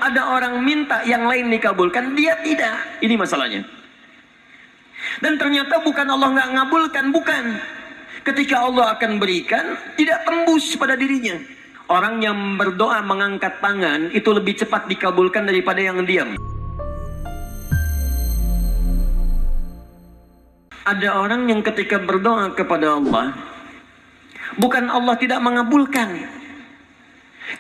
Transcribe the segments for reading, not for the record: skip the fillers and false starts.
Ada orang minta yang lain dikabulkan, dia tidak. Ini masalahnya. Dan ternyata bukan Allah nggak ngabulkan, bukan. Ketika Allah akan berikan, tidak tembus pada dirinya. Orang yang berdoa mengangkat tangan itu lebih cepat dikabulkan daripada yang diam. Ada orang yang ketika berdoa kepada Allah, bukan Allah tidak mengabulkan.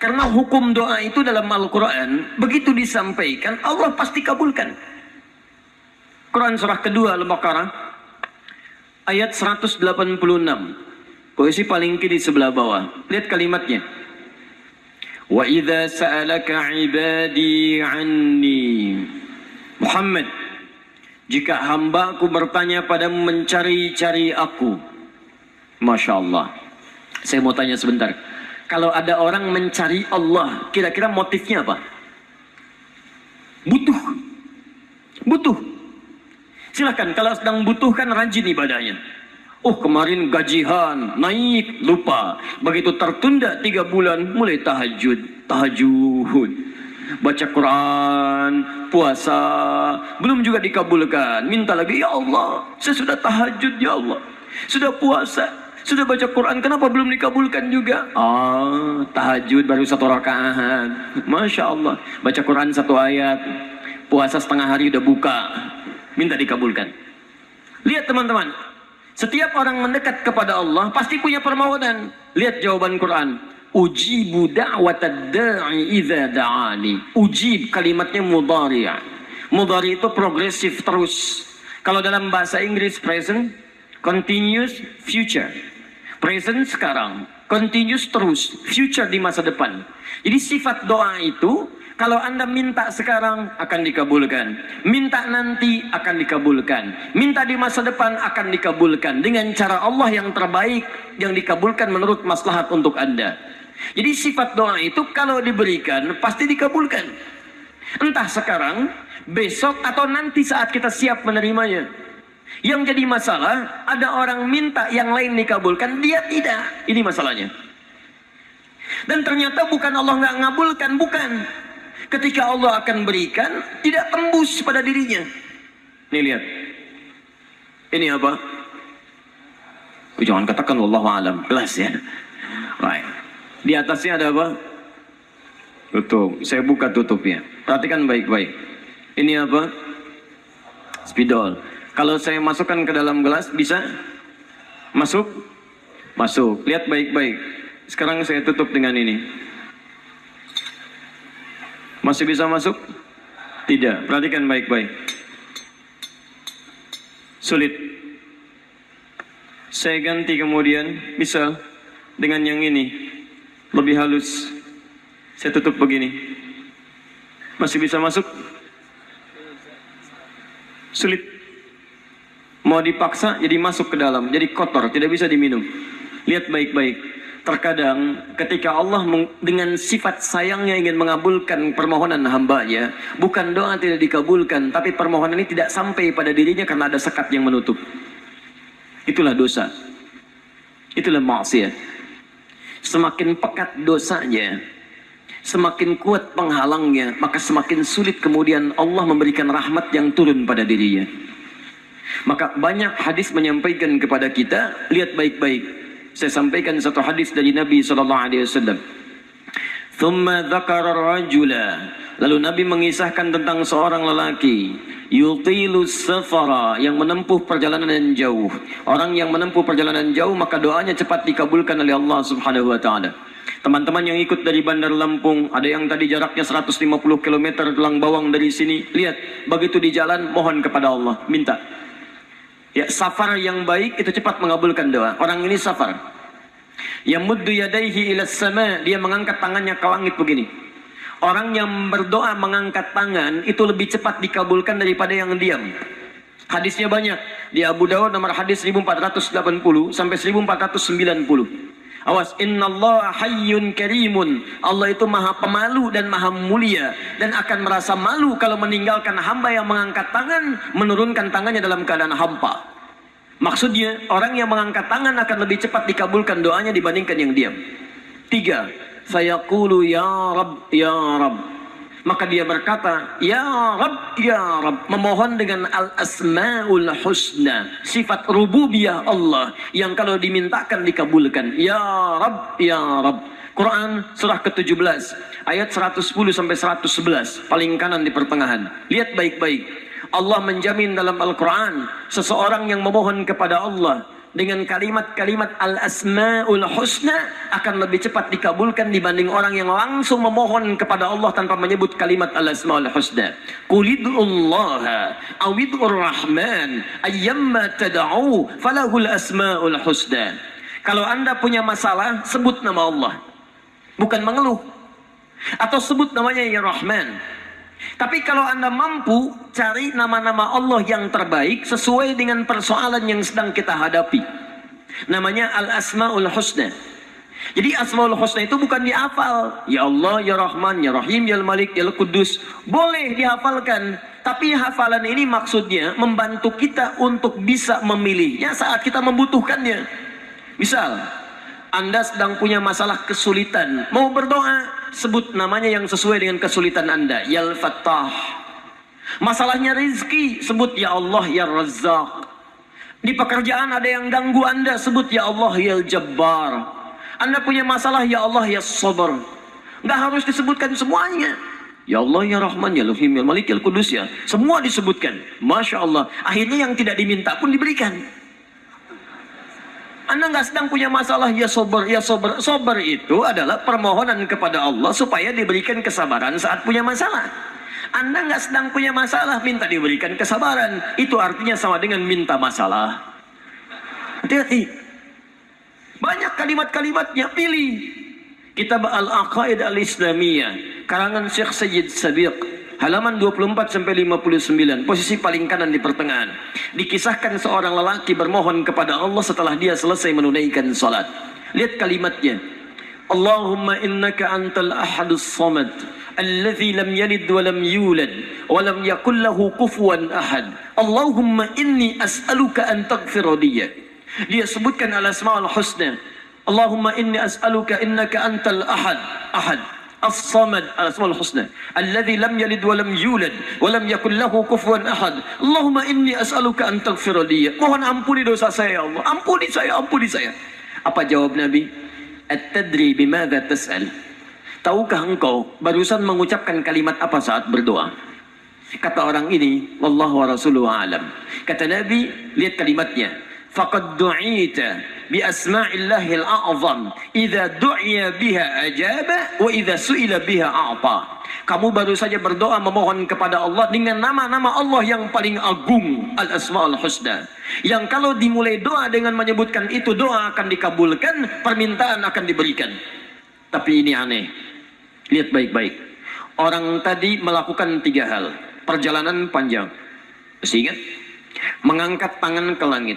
Karena hukum doa itu dalam Al-Quran, begitu disampaikan, Allah pasti kabulkan. Quran surah kedua Al-Baqarah, ayat 186. Posisi paling kiri sebelah bawah. Lihat kalimatnya. Wa idza sa'alaka 'ibadi 'anni. Muhammad, jika hamba-Ku bertanya padamu mencari-cari Aku. Masya Allah. Saya mau tanya sebentar. Kalau ada orang mencari Allah, kira-kira motifnya apa? Butuh. Butuh. Silahkan, kalau sedang butuh kan rajin ibadahnya. Oh, kemarin gajian, naik, lupa. Begitu tertunda 3 bulan, mulai tahajud. Baca Quran, puasa, belum juga dikabulkan. Minta lagi, ya Allah, saya sudah tahajud, ya Allah. Sudah puasa, sudah baca Quran, kenapa belum dikabulkan juga? Tahajud baru 1 rakaat. Masya Allah. Baca Quran 1 ayat, puasa setengah hari udah buka. Minta dikabulkan. Lihat teman-teman, setiap orang mendekat kepada Allah pasti punya permohonan. Lihat jawaban Quran. Ujibu da'watad da'i idza da'ani. Ujib kalimatnya mudhari'. Mudhari' itu progresif terus. Kalau dalam bahasa Inggris present, continuous, future. Present sekarang, continuous terus, future di masa depan. Jadi sifat doa itu, kalau Anda minta sekarang akan dikabulkan, minta nanti akan dikabulkan, minta di masa depan akan dikabulkan dengan cara Allah yang terbaik, yang dikabulkan menurut maslahat untuk Anda. Jadi sifat doa itu kalau diberikan pasti dikabulkan. Entah sekarang, besok atau nanti saat kita siap menerimanya. Yang jadi masalah, ada orang minta yang lain dikabulkan, dia tidak. Ini masalahnya. Dan ternyata bukan Allah nggak ngabulkan, bukan. Ketika Allah akan berikan, tidak tembus pada dirinya. Nih lihat. Ini apa? Jangan katakan wallahu alam. Kelas ya. Right. Di atasnya ada apa? Tutup. Saya buka tutupnya. Perhatikan baik-baik. Ini apa? Spidol. Kalau saya masukkan ke dalam gelas, bisa? Masuk? Masuk. Lihat baik-baik. Sekarang saya tutup dengan ini. Masih bisa masuk? Tidak. Perhatikan baik-baik. Sulit. Saya ganti kemudian, bisa dengan yang ini. Lebih halus. Saya tutup begini. Masih bisa masuk? Sulit. Mau dipaksa jadi masuk ke dalam, jadi kotor, tidak bisa diminum. Lihat baik-baik. Terkadang ketika Allah dengan sifat sayangnya ingin mengabulkan permohonan hambanya, bukan doa tidak dikabulkan, tapi permohonan ini tidak sampai pada dirinya karena ada sekat yang menutup. Itulah dosa. Itulah maksiat. Semakin pekat dosanya, semakin kuat penghalangnya, maka semakin sulit kemudian Allah memberikan rahmat yang turun pada dirinya. Maka banyak hadis menyampaikan kepada kita, lihat baik-baik. Saya sampaikan satu hadis dari Nabi SAW. Thumma dzakara rajula. Lalu Nabi mengisahkan tentang seorang lelaki, yutilu safara, yang menempuh perjalanan yang jauh. Orang yang menempuh perjalanan jauh, maka doanya cepat dikabulkan oleh Allah Subhanahu wa taala. Teman-teman yang ikut dari Bandar Lampung, ada yang tadi jaraknya 150 km tulang bawang dari sini. Lihat, begitu di jalan mohon kepada Allah, minta. Ya, safar yang baik itu cepat mengabulkan doa. Orang ini safar. Yamuddu yadaihi ila sama, dia mengangkat tangannya ke langit begini. Orang yang berdoa mengangkat tangan itu lebih cepat dikabulkan daripada yang diam. Hadisnya banyak. Di Abu Dawud nomor hadis 1480 sampai 1490. Awas, innallaha hayyun karimun. Allah itu maha pemalu dan maha mulia, dan akan merasa malu kalau meninggalkan hamba yang mengangkat tangan, menurunkan tangannya dalam keadaan hampa. Maksudnya, orang yang mengangkat tangan akan lebih cepat dikabulkan doanya dibandingkan yang diam. 3. Fayaqulu ya Rabb, ya Rabb. Maka dia berkata, Ya Rabb, Ya Rabb, memohon dengan al-asma'ul husna, sifat rububiyah Allah yang kalau dimintakan dikabulkan. Ya Rabb, Ya Rabb. Quran surah ke-17 ayat 110 sampai 111, paling kanan di pertengahan. Lihat baik-baik. Allah menjamin dalam Al-Quran seseorang yang memohon kepada Allah dengan kalimat-kalimat al-asma'ul husna akan lebih cepat dikabulkan dibanding orang yang langsung memohon kepada Allah tanpa menyebut kalimat al-asma'ul husna. Qulid'ullaha awid'ur rahman ayyamma tada'u falahul asma'ul husna. Kalau Anda punya masalah, sebut nama Allah, bukan mengeluh, atau sebut namanya ya Rahman. Tapi kalau Anda mampu, cari nama-nama Allah yang terbaik sesuai dengan persoalan yang sedang kita hadapi. Namanya Al-Asma'ul Husna. Jadi Asma'ul Husna itu bukan dihafal. Ya Allah, Ya Rahman, Ya Rahim, Ya Malik, Ya Qudus. Boleh dihafalkan. Tapi hafalan ini maksudnya membantu kita untuk bisa memilihnya saat kita membutuhkannya. Misal, Anda sedang punya masalah kesulitan, mau berdoa, sebut namanya yang sesuai dengan kesulitan Anda. Ya Al-Fattah. Masalahnya rezeki, sebut Ya Allah, Ya Razzaq. Di pekerjaan ada yang ganggu Anda, sebut Ya Allah, Ya Jabbar. Anda punya masalah, Ya Allah, Ya Sabar. Nggak harus disebutkan semuanya. Ya Allah, Ya Rahman, Ya Rahim, Ya Malik, Ya Qudus, ya. Semua disebutkan. Masya Allah. Akhirnya yang tidak diminta pun diberikan. Anda nggak sedang punya masalah, ya sober, ya sober. Sober itu adalah permohonan kepada Allah supaya diberikan kesabaran saat punya masalah. Anda nggak sedang punya masalah, minta diberikan kesabaran. Itu artinya sama dengan minta masalah. Hati-hati. Banyak kalimat-kalimatnya, pilih. Kitab Al-Aqaid Al-Islamiyah, karangan Syekh Sayyid Sabiq, halaman 24 sampai 59, posisi paling kanan di pertengahan. Dikisahkan seorang lelaki bermohon kepada Allah setelah dia selesai menunaikan salat. Lihat kalimatnya. Allahumma innaka antal ahadus samad alladzi lam yalid wa lam yulad wa lam yakul lahu kufuwan ahad. Allahumma inni as'aluka an taghfira li. Dia sebutkan al-asmaul husna. Allahumma inni as'aluka innaka antal ahad, ahad. As-Samad, al-Asmaul Husna, alladzi lam yalid wa lam yulad wa lam yakul lahu kufuwan ahad. Allahumma inni as'aluka an taghfira li. Mohon ampuni dosa saya, ya Allah. Ampuni saya, ampuni saya. Apa jawab Nabi? At-tadri bimadza tas'al? Tahukah engkau barusan mengucapkan kalimat apa saat berdoa? Kata orang ini, wallahu wa rasuluhu a'lam. Kata Nabi, lihat kalimatnya. Faqad du'ita bi asma'illahil a'zam idza du'iya biha ajaba wa idza su'ila biha a'ta. Kamu baru saja berdoa memohon kepada Allah dengan nama-nama Allah yang paling agung, al-asma'ul husna, yang kalau dimulai doa dengan menyebutkan itu, doa akan dikabulkan, permintaan akan diberikan. Tapi ini aneh. Lihat baik-baik. Orang tadi melakukan 3 hal. Perjalanan panjang, masih ingat? Mengangkat tangan ke langit,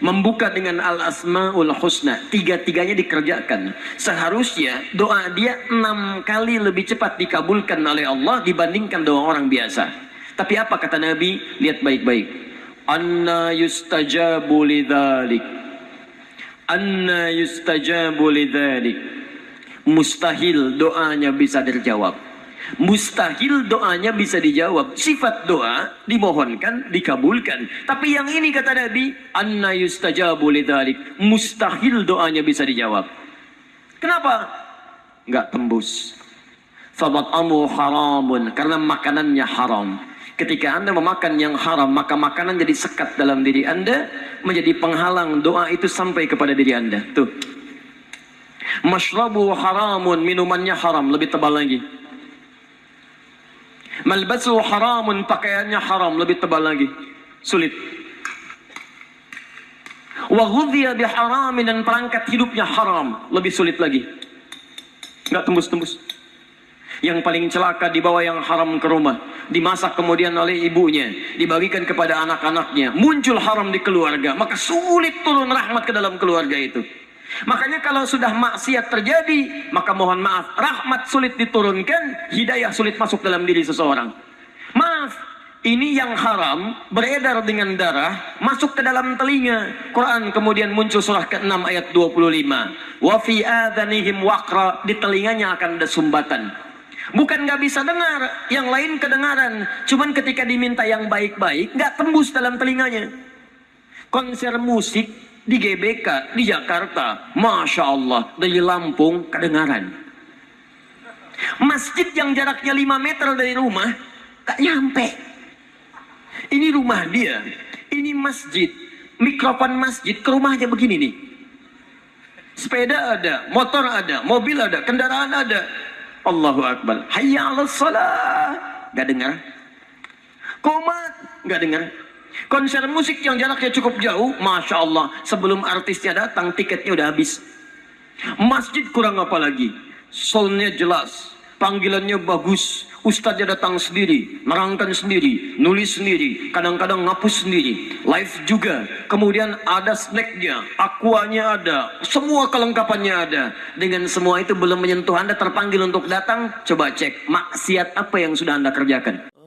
membuka dengan al-asma'ul husna, 3-tiganya dikerjakan. Seharusnya doa dia 6 kali lebih cepat dikabulkan oleh Allah dibandingkan doa orang biasa. Tapi apa kata Nabi? Lihat baik-baik. Anna yustajabu lidzalik. Anna yustajabu lidzalik. Mustahil doanya bisa terjawab. Mustahil doanya bisa dijawab. Sifat doa dimohonkan, dikabulkan. Tapi yang ini kata Nabi, anna yustajabu lidzalik. Mustahil doanya bisa dijawab. Kenapa? Enggak tembus. Fabat'amu haramun, karena makanannya haram. Ketika Anda memakan yang haram, maka makanan jadi sekat dalam diri Anda, menjadi penghalang doa itu sampai kepada diri Anda. Tuh. Mashrabu haramun, minumannya haram, lebih tebal lagi. Malbasu haramun, pakaiannya haram, lebih tebal lagi. Sulit. Wa ghudhiya biharamin, dan perangkat hidupnya haram, lebih sulit lagi. Enggak tembus-tembus. Yang paling celaka, dibawa yang haram ke rumah, dimasak kemudian oleh ibunya, dibagikan kepada anak-anaknya, muncul haram di keluarga, maka sulit turun rahmat ke dalam keluarga itu. Makanya kalau sudah maksiat terjadi, maka mohon maaf, rahmat sulit diturunkan, hidayah sulit masuk dalam diri seseorang. Maaf, ini yang haram beredar dengan darah, masuk ke dalam telinga. Quran kemudian muncul surah ke-6 ayat 25. Wa fi adhanihim waqra, di telinganya akan ada sumbatan. Bukan nggak bisa dengar, yang lain kedengaran. Cuman ketika diminta yang baik-baik, nggak tembus dalam telinganya. Konser musik di GBK, di Jakarta, Masya Allah, dari Lampung kedengaran. Masjid yang jaraknya 5 meter dari rumah, tak nyampe. Ini rumah dia, ini masjid. Mikrofon masjid ke rumahnya begini nih. Sepeda ada, motor ada, mobil ada, kendaraan ada. Allahu Akbar. Hayya 'alas shalah. Gak dengar. Qomat, gak dengar. Konser musik yang jaraknya cukup jauh, Masya Allah, sebelum artisnya datang, tiketnya udah habis. Masjid kurang apa lagi? Soundnya jelas, panggilannya bagus, ustadznya datang sendiri, nerangkan sendiri, nulis sendiri, kadang-kadang ngapus sendiri, live juga. Kemudian ada snacknya, aquanya ada, semua kelengkapannya ada. Dengan semua itu belum menyentuh Anda terpanggil untuk datang, coba cek maksiat apa yang sudah Anda kerjakan.